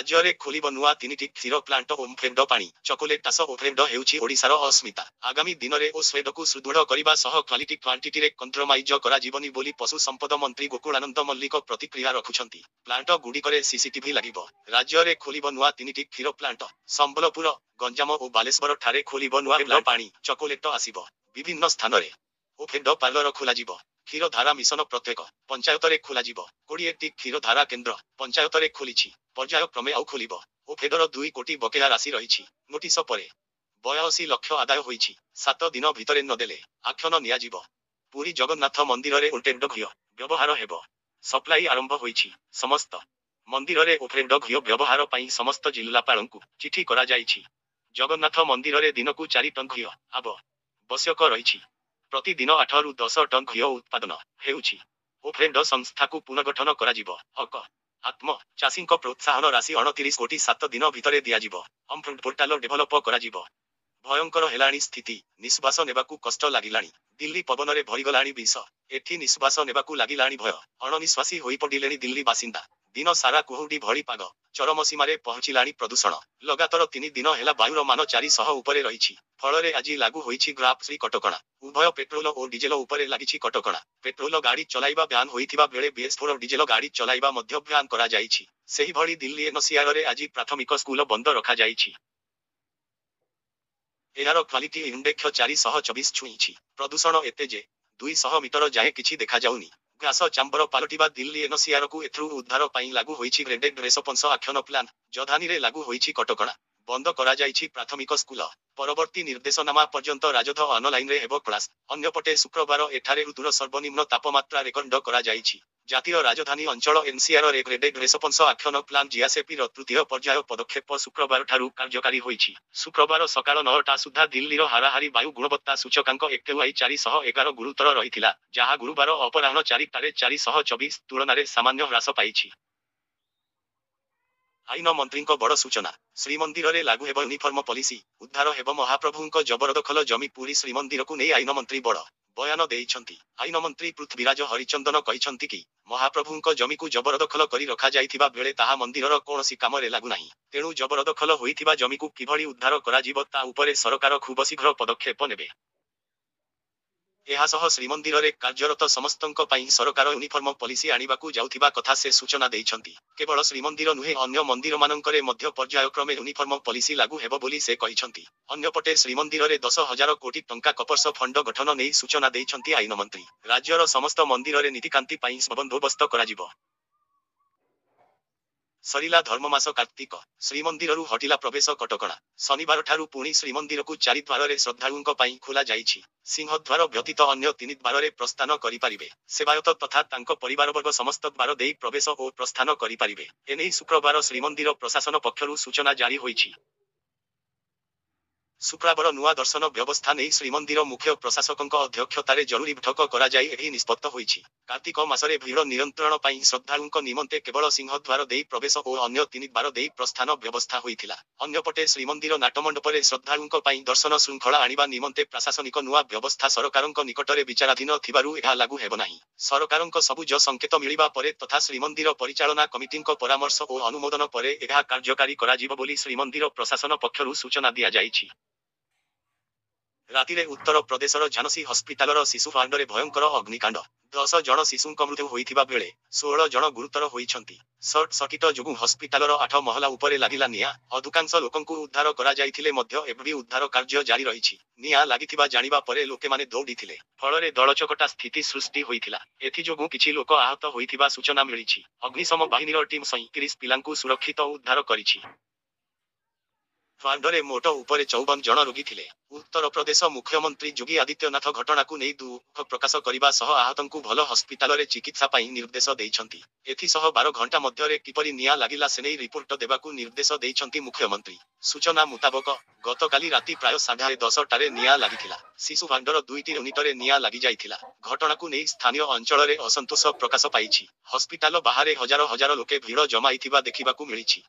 ରାଜ୍ୟରେ ଖୋଲିବ ନୂଆ 3ଟି କ୍ଷୀର ପ୍ଲାଣ୍ଟ। ଓମଫେଡ ପାଣି ଚକୋଲେଟ ଚାଷ। ଓମଫେଡ ହେଉଛି ଓଡ଼ିଶାର ଅସ୍ମିତା। ଆଗାମୀ ଦିନରେ ଓମଫେଡକୁ ସୁଦୃଢ଼ କରିବା ସହ କ୍ୱାଲିଟି କ୍ୱାଣ୍ଟିଟିରେ କମ୍ପ୍ରମାଇଜ କରାଯିବନି ବୋଲି ପଶୁ ସମ୍ପଦ ମନ୍ତ୍ରୀ ଗୋକୁଳାନନ୍ଦ ମଲ୍ଲିକ ପ୍ରତିକ୍ରିୟା ରଖୁଛନ୍ତି। ପ୍ଲାଣ୍ଟ ଗୁଡ଼ିକରେ ସିସିଟିଭି ଲାଗିବ। ରାଜ୍ୟରେ ଖୋଲିବ ନୂଆ 3ଟି କ୍ଷୀର ପ୍ଲାଣ୍ଟ। ସମ୍ବଲପୁର, ଗଞ୍ଜାମ ଓ ବାଲେଶ୍ୱର ଠାରେ ଖୋଲିବ ନୂଆ ପ୍ଲାଣ୍ଟ। ପାଣି ଚକୋଲେଟ ଆସିବ। ବିଭିନ୍ନ ସ୍ଥାନରେ ଓମଫେଡ ପାର୍ଲର ଖୋଲାଯିବ। କ୍ଷୀରଧାରା ମିଶନ ପ୍ରତ୍ୟେକ ପଞ୍ଚାୟତରେ ଖୋଲାଯିବ। 20ଟି କ୍ଷୀରଧାରା କେନ୍ଦ୍ର ପଞ୍ଚାୟତରେ ଖୋଲିଛି। ପର୍ଯ୍ୟାୟକ୍ରମେ ଆଉ ଖୋଲିବ। ଓମଫେଡର 2 କୋଟି ବକେୟା ରାଶି ରହିଛି। ନୋଟିସ ପରେ 82 ଲକ୍ଷ ଆଦାୟ ହୋଇଛି। 7 ଦିନ ଭିତରେ ନଦେଲେ ଆକ୍ସନ ନିଆଯିବ। ପୁରୀ ଜଗନ୍ନାଥ ମନ୍ଦିରରେ ଓମଫେଡ ଘିଅ ବ୍ୟବହାର ହେବ। ସପ୍ଲାଇ ଆରମ୍ଭ ହୋଇଛି। ସମସ୍ତ ମନ୍ଦିରରେ ଓମଫେଡ ଘିଅ ବ୍ୟବହାର ପାଇଁ ସମସ୍ତ ଜିଲ୍ଲାପାଳଙ୍କୁ ଚିଠି କରାଯାଇଛି। ଜଗନ୍ନାଥ ମନ୍ଦିରରେ ଦିନକୁ 4 ଟନ୍ ଘିଅ ଆବଶ୍ୟକ ରହିଛି। ପ୍ରତିଦିନ 8ରୁ 10 ଟନ୍ ଘିଅ ଉତ୍ପାଦନ ହେଉଛି। ଓମଫେଡ ସଂସ୍ଥାକୁ ପୁନର୍ଗଠନ କରାଯିବ। ହକ ଆତ୍ମ ଚାଷୀଙ୍କ ପ୍ରୋତ୍ସାହନ ରାଶି 29 କୋଟି 7 ଦିନ ଭିତରେ ଦିଆଯିବ। ଓମଫେଡ ପୋର୍ଟାଲ ଡେଭଲପ କରାଯିବ। ଭୟଙ୍କର ହେଲାଣି ସ୍ଥିତି। ନିଶ୍ୱାସ ନେବାକୁ କଷ୍ଟ ଲାଗିଲାଣି। ଦିଲ୍ଲୀ ପବନରେ ଭରିଗଲାଣି ବିଷ। ଏଠି ନିଶ୍ୱାସ ନେବାକୁ ଲାଗିଲାଣି ଭୟ। ଅଣନିଶ୍ୱାସୀ ହୋଇପଡ଼ିଲେଣି ଦିଲ୍ଲୀ ବାସିନ୍ଦା। ଦିନ ସାରା କୁହୁଡ଼ି ଭଳି ପାଗ। ଚରମସୀମାରେ ପହଞ୍ଚିଲାଣି ପ୍ରଦୂଷଣ। ଲଗାତାର 3 ଦିନ ହେଲା ବାୟୁର ମାନ 400 ଉପରେ ରହିଛି। ଫଳରେ ଆଜି ଲାଗୁ ହୋଇଛି ଗ୍ରାଫ୍ 3 କଟକଣା। ଉଭୟ ପେଟ୍ରୋଲ ଓ ଡିଜେଲ ଉପରେ ଲାଗିଛି କଟକଣା। ପେଟ୍ରୋଲ ଗାଡ଼ି ଚଲାଇବା ବ୍ୟାନ୍ ହୋଇଥିବା ବେଳେ BS4 ଡିଜେଲ ଗାଡ଼ି ଚଲାଇବା ମଧ୍ୟ ବ୍ୟାନ୍ କରାଯାଇଛି। ସେହିଭଳି ଦିଲ୍ଲୀ NCRରେ ଆଜି ପ୍ରାଥମିକ ସ୍କୁଲ ବନ୍ଦ ରଖାଯାଇଛି। ଏହାର କ୍ୱାଲିଟି ଇଣ୍ଡେକ୍ସ 424 ଛୁଇଁଛି। ପ୍ରଦୂଷଣ ଏତେ ଯେ 200 ମିଟର ଯାଏଁ କିଛି ଦେଖାଯାଉନି। ଗ୍ୟାସ ଚାମ୍ବର ପାଲଟିବା ଦିଲ୍ଲୀ NCRକୁ ଏଥିରୁ ଉଦ୍ଧାର ପାଇଁ ଲାଗୁ ହୋଇଛି ଗ୍ରେଡେଡ୍ ରେସପନ୍ସ ଆକ୍ସନ ପ୍ଲାନ୍। ରାଜଧାନୀରେ ଲାଗୁ ହୋଇଛି କଟକଣା। ବନ୍ଦ କରାଯାଇଛି ପ୍ରାଥମିକ ସ୍କୁଲ। ପରବର୍ତ୍ତୀ ନିର୍ଦ୍ଦେଶନାମା ପର୍ଯ୍ୟନ୍ତ ରାଜଧ ଅନଲାଇନରେ ହେବ କ୍ଲାସ୍। ଅନ୍ୟପଟେ ଶୁକ୍ରବାର ଏଠାରେ ଋତୁର ସର୍ବନିମ୍ନ ତାପମାତ୍ରା ରେକର୍ଡ କରାଯାଇଛି। ଜାତୀୟ ରାଜଧାନୀ ଅଞ୍ଚଳ NCRରେ ଗ୍ରେଡେଡ୍ ରେସପନ୍ସ ଆକ୍ସନ ପ୍ଲାନ୍ GSAPର ତୃତୀୟ ପର୍ଯ୍ୟାୟ ପଦକ୍ଷେପ ଶୁକ୍ରବାରଠାରୁ କାର୍ଯ୍ୟକାରୀ ହୋଇଛି। ଶୁକ୍ରବାର ସକାଳ 9ଟା ସୁଦ୍ଧା ଦିଲ୍ଲୀର ହାରାହାରି ବାୟୁ ଗୁଣବତ୍ତା ସୂଚକାଙ୍କ AQI 411 ଗୁରୁତର ରହିଥିଲା, ଯାହା ଗୁରୁବାର ଅପରାହ୍ନ 4ଟାରେ 424 ତୁଳନାରେ ସାମାନ୍ୟ ହ୍ରାସ ପାଇଛି। ଆଇନ ମନ୍ତ୍ରୀଙ୍କ ବଡ଼ ସୂଚନା। ଶ୍ରୀମନ୍ଦିରରେ ଲାଗୁ ହେବ ୟୁନିଫର୍ମ ପଲିସି। ଉଦ୍ଧାର ହେବ ମହାପ୍ରଭୁଙ୍କ ଜବରଦଖଲ ଜମି। ପୁରୀ ଶ୍ରୀମନ୍ଦିରକୁ ନେଇ ଆଇନମନ୍ତ୍ରୀ ବଡ଼ ବୟାନ ଦେଇଛନ୍ତି। ଆଇନମନ୍ତ୍ରୀ ପୃଥ୍ୱୀରାଜ ହରିଚନ୍ଦନ କହିଛନ୍ତି କି, ମହାପ୍ରଭୁଙ୍କ ଜମିକୁ ଜବରଦଖଲ କରି ରଖାଯାଇଥିବା ବେଳେ ତାହା ମନ୍ଦିରର କୌଣସି କାମରେ ଲାଗୁନାହିଁ। ତେଣୁ ଜବରଦଖଲ ହୋଇଥିବା ଜମିକୁ କିଭଳି ଉଦ୍ଧାର କରାଯିବ ତା ଉପରେ ସରକାର ଖୁବ୍ ଶୀଘ୍ର ପଦକ୍ଷେପ ନେବେ। ଏହାସହ ଶ୍ରୀମନ୍ଦିରରେ କାର୍ଯ୍ୟରତ ସମସ୍ତଙ୍କ ପାଇଁ ସରକାର ୟୁନିଫର୍ମ ପଲିସି ଆଣିବାକୁ ଯାଉଥିବା କଥା ସେ ସୂଚନା ଦେଇଛନ୍ତି। କେବଳ ଶ୍ରୀମନ୍ଦିର ନୁହେଁ, ଅନ୍ୟ ମନ୍ଦିରମାନଙ୍କରେ ମଧ୍ୟ ପର୍ଯ୍ୟାୟକ୍ରମେ ୟୁନିଫର୍ମ ପଲିସି ଲାଗୁ ହେବ ବୋଲି ସେ କହିଛନ୍ତି। ଅନ୍ୟପଟେ ଶ୍ରୀମନ୍ଦିରରେ 10,000 କୋଟି ଟଙ୍କା କପର୍ସ ଫଣ୍ଡ ଗଠନ ନେଇ ସୂଚନା ଦେଇଛନ୍ତି ଆଇନମନ୍ତ୍ରୀ। ରାଜ୍ୟର ସମସ୍ତ ମନ୍ଦିରରେ ନୀତିକାନ୍ତି ପାଇଁ ବନ୍ଦୋବସ୍ତ କରାଯିବ। ସରିଲା ଧର୍ମମାସ କାର୍ତ୍ତିକ। ଶ୍ରୀମନ୍ଦିରରୁ ହଟିଲା ପ୍ରବେଶ କଟକଣା। ଶନିବାରଠାରୁ ପୁଣି ଶ୍ରୀମନ୍ଦିରକୁ 4 ଦ୍ୱାରରେ ଶ୍ରଦ୍ଧାଳୁଙ୍କ ପାଇଁ ଖୋଲା ଯାଇଛି। ସିଂହଦ୍ୱାର ବ୍ୟତୀତ ଅନ୍ୟ 3 ଦ୍ୱାରରେ ପ୍ରସ୍ଥାନ କରିପାରିବେ। ସେବାୟତ ତଥା ତାଙ୍କ ପରିବାରବର୍ଗ ସମସ୍ତ ଦ୍ୱାର ଦେଇ ପ୍ରବେଶ ଓ ପ୍ରସ୍ଥାନ କରିପାରିବେ। ଏନେଇ ଶୁକ୍ରବାର ଶ୍ରୀମନ୍ଦିର ପ୍ରଶାସନ ପକ୍ଷରୁ ସୂଚନା ଜାରି ହୋଇଛି। ଶୁକ୍ରବାର ନୂଆ ଦର୍ଶନ ବ୍ୟବସ୍ଥା ନେଇ ଶ୍ରୀମନ୍ଦିର ମୁଖ୍ୟ ପ୍ରଶାସକଙ୍କ ଅଧ୍ୟକ୍ଷତାରେ ଜରୁରୀ ବୈଠକ କରାଯାଇ ଏହି ନିଷ୍ପତ୍ତି ହୋଇଛି। କାର୍ତ୍ତିକ ମାସରେ ଭିଡ଼ ନିୟନ୍ତ୍ରଣ ପାଇଁ ଶ୍ରଦ୍ଧାଳୁଙ୍କ ନିମନ୍ତେ କେବଳ ସିଂହଦ୍ୱାର ଦେଇ ପ୍ରବେଶ ଓ ଅନ୍ୟ 3 ଦ୍ୱାର ଦେଇ ପ୍ରସ୍ଥାନ ବ୍ୟବସ୍ଥା ହୋଇଥିଲା। ଅନ୍ୟପଟେ ଶ୍ରୀମନ୍ଦିର ନାଟମଣ୍ଡପରେ ଶ୍ରଦ୍ଧାଳୁଙ୍କ ପାଇଁ ଦର୍ଶନ ଶୃଙ୍ଖଳା ଆଣିବା ନିମନ୍ତେ ପ୍ରଶାସନିକ ନୂଆ ବ୍ୟବସ୍ଥା ସରକାରଙ୍କ ନିକଟରେ ବିଚାରାଧୀନ ଥିବାରୁ ଏହା ଲାଗୁ ହେବ ନାହିଁ। ସରକାରଙ୍କ ସବୁଜ ସଂକେତ ମିଳିବା ପରେ ତଥା ଶ୍ରୀମନ୍ଦିର ପରିଚାଳନା କମିଟିଙ୍କ ପରାମର୍ଶ ଓ ଅନୁମୋଦନ ପରେ ଏହା କାର୍ଯ୍ୟକାରୀ କରାଯିବ ବୋଲି ଶ୍ରୀମନ୍ଦିର ପ୍ରଶାସନ ପକ୍ଷରୁ ସୂଚନା ଦିଆଯାଇଛି। ରାତିରେ ଉତ୍ତର ପ୍ରଦେଶର ଝାନ୍ସୀ ହସ୍ପିଟାଲର ଶିଶୁ ୱାର୍ଡରେ ଭୟଙ୍କର ଅଗ୍ନିକାଣ୍ଡ। 10 ଜଣ ଶିଶୁଙ୍କ ମୃତ୍ୟୁ ହୋଇଥିବା ବେଳେ 16 ଜଣ ଗୁରୁତର ହୋଇଛନ୍ତି। ସର୍ଟ ସର୍କିଟ ଯୋଗୁଁ ହସ୍ପିଟାଲର 8 ମହଲା ଉପରେ ଲାଗିଲା ନିଆଁ। ଅଧିକାଂଶ ଲୋକଙ୍କୁ ଉଦ୍ଧାର କରାଯାଇଥିଲେ ମଧ୍ୟ ଏବେ ଉଦ୍ଧାର କାର୍ଯ୍ୟ ଜାରି ରହିଛି। ନିଆଁ ଲାଗିଥିବା ଜାଣିବା ପରେ ଲୋକମାନେ ଦୌଡ଼ିଥିଲେ। ଫଳରେ ଦଳଚକଟା ସ୍ଥିତି ସୃଷ୍ଟି ହୋଇଥିଲା। ଏଥିଯୋଗୁଁ କିଛି ଲୋକ ଆହତ ହୋଇଥିବା ସୂଚନା ମିଳିଛି। ଅଗ୍ନିଶମ ବାହିନୀର ଟିମ୍ 37 ପିଲାଙ୍କୁ ସୁରକ୍ଷିତ ଉଦ୍ଧାର କରିଛି। ୱାର୍ଡରେ ମୋଟ ଉପରେ 54 ଜଣ ରୋଗୀ ଥିଲେ। ଉତ୍ତରପ୍ରଦେଶ ମୁଖ୍ୟମନ୍ତ୍ରୀ ଯୋଗୀ ଆଦିତ୍ୟନାଥ ଘଟଣାକୁ ନେଇ ଦୁଃଖ ପ୍ରକାଶ କରିବା ସହ ଆହତଙ୍କୁ ଭଲ ହସ୍ପିଟାଲରେ ଚିକିତ୍ସା ପାଇଁ ନିର୍ଦ୍ଦେଶ ଦେଇଛନ୍ତି। ଏଥିସହ 12 ଘଣ୍ଟା ମଧ୍ୟରେ କିପରି ନିଆଁ ଲାଗିଲା ସେନେଇ ରିପୋର୍ଟ ଦେବାକୁ ନିର୍ଦ୍ଦେଶ ଦେଇଛନ୍ତି ମୁଖ୍ୟମନ୍ତ୍ରୀ। ସୂଚନା ମୁତାବକ ଗତକାଲି ରାତି ପ୍ରାୟ 10:30ଟାରେ ନିଆଁ ଲାଗିଥିଲା। ଶିଶୁ ୱାର୍ଡର 2ଟି ୟୁନିଟରେ ନିଆଁ ଲାଗିଯାଇଥିଲା। ଘଟଣାକୁ ନେଇ ସ୍ଥାନୀୟ ଅଞ୍ଚଳରେ ଅସନ୍ତୋଷ ପ୍ରକାଶ ପାଇଛି। ହସ୍ପିଟାଲ ବାହାରେ ହଜାର ହଜାର ଲୋକେ ଭିଡ଼ ଜମାଇଥିବା ଦେଖିବାକୁ ମିଳିଛି।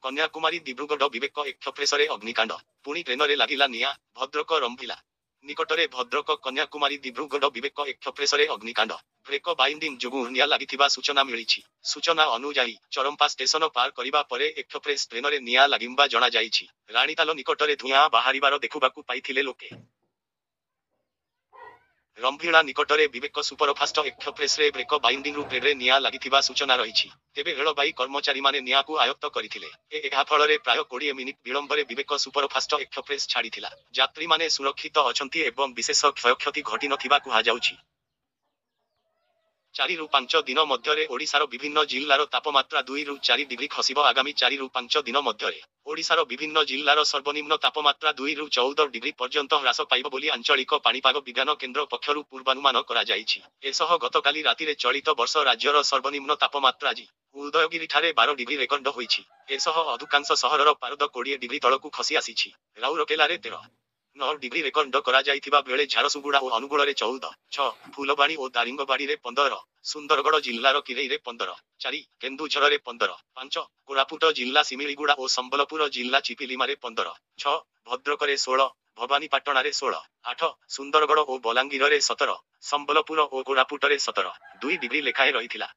କନ୍ୟାକୁମାରୀ ଦିବ୍ରୁଗଡ଼ ବିବେକ ଏକ୍ସପ୍ରେସରେ ଅଗ୍ନିକାଣ୍ଡ। ପୁଣି ଟ୍ରେନରେ ଲାଗିଲା ନିଆଁ। ଭଦ୍ରକ ରମ୍ଭିଲା ନିକଟରେ ଭଦ୍ରକ କନ୍ୟାକୁମାରୀ ଦିବ୍ରୁଗଡ଼ ବିବେକ ଏକ୍ସପ୍ରେସରେ ଅଗ୍ନିକାଣ୍ଡ ବ୍ରେକ ବାଇଣ୍ଡିଂ ଯୋଗୁଁ ନିଆଁ ଲାଗିଥିବା ସୂଚନା ମିଳିଛି। ସୂଚନା ଅନୁଯାୟୀ ଚରମ୍ପା ଷ୍ଟେସନ ପାର କରିବା ପରେ ଏକ୍ସପ୍ରେସ ଟ୍ରେନରେ ନିଆଁ ଲାଗିବା ଜଣାଯାଇଛି। ରାଣୀତାଲ ନିକଟରେ ଧୂଆଁ ବାହାରିବାର ଦେଖିବାକୁ ପାଇଥିଲେ ଲୋକେ। ରମ୍ଭିଳା ନିକଟରେ ବିବେକ ସୁପରଫାଷ୍ଟ ଏକ୍ସପ୍ରେସରେ ବ୍ରେକ ବାଇଣ୍ଡିଂରୁ ଟ୍ରେନରେ ନିଆଁ ଲାଗିଥିବା ସୂଚନା ରହିଛି। ତେବେ ରେଳବାଇ କର୍ମଚାରୀମାନେ ନିଆଁକୁ ଆୟତ୍ତ କରିଥିଲେ। ଏହା ଫଳରେ ପ୍ରାୟ 20 ମିନିଟ୍ ବିଳମ୍ବରେ ବିବେକ ସୁପରଫାଷ୍ଟ ଏକ୍ସପ୍ରେସ ଛାଡ଼ିଥିଲା। ଯାତ୍ରୀମାନେ ସୁରକ୍ଷିତ ଅଛନ୍ତି ଏବଂ ବିଶେଷ କ୍ଷୟକ୍ଷତି ଘଟିନଥିବା କୁହାଯାଉଛି। 4ରୁ 5 ଦିନ ମଧ୍ୟରେ ଓଡ଼ିଶାର ବିଭିନ୍ନ ଜିଲ୍ଲାର ତାପମାତ୍ରା 2ରୁ 4 ଡିଗ୍ରୀ ଖସିବ। ଆଗାମୀ 4ରୁ 5 ଦିନ ମଧ୍ୟରେ ଓଡ଼ିଶାର ବିଭିନ୍ନ ଜିଲ୍ଲାର ସର୍ବନିମ୍ନ ତାପମାତ୍ରା 2ରୁ 14 ଡିଗ୍ରୀ ପର୍ଯ୍ୟନ୍ତ ହ୍ରାସ ପାଇବ ବୋଲି ଆଞ୍ଚଳିକ ପାଣିପାଗ ବିଜ୍ଞାନ କେନ୍ଦ୍ର ପକ୍ଷରୁ ପୂର୍ବାନୁମାନ କରାଯାଇଛି। ଏସହ ଗତକାଲି ରାତିରେ ଚଳିତ ବର୍ଷ ରାଜ୍ୟର ସର୍ବନିମ୍ନ ତାପମାତ୍ରା ଆଜି ଉଦୟଗିରିଠାରେ 12 ଡିଗ୍ରୀ ରେକର୍ଡ ହୋଇଛି। ଏସହ ଅଧିକାଂଶ ସହରର ପାରଦ 20 ଡିଗ୍ରୀ ତଳକୁ ଖସି ଆସିଛି। ରାଉରକେଲାରେ 13.9 ଡିଗ୍ରୀ ରେକର୍ଡ କରାଯାଇଥିବା ବେଳେ ଝାରସୁଗୁଡ଼ା ଓ ଅନୁଗୁଳରେ 14.6, ଫୁଲବାଣୀ ଓ ଦାରିଙ୍ଗବାଡ଼ିରେ 15, ସୁନ୍ଦରଗଡ଼ ଜିଲ୍ଲାର କିରେଇରେ 15.4, କେନ୍ଦୁଝରରେ 15.5, କୋରାପୁଟ ଜିଲ୍ଲା ଶିମିଳିଗୁଡ଼ା ଓ ସମ୍ବଲପୁର ଜିଲ୍ଲା ଚିପିଲିମାରେ 15.6, ଭଦ୍ରକରେ 16, ଭବାନୀପାଟଣାରେ 16.8, ସୁନ୍ଦରଗଡ଼ ଓ ବଲାଙ୍ଗୀରରେ 17, ସମ୍ବଲପୁର ଓ କୋରାପୁଟରେ 17.2 ଡିଗ୍ରୀ ଲେଖାଏଁ ରହିଥିଲା।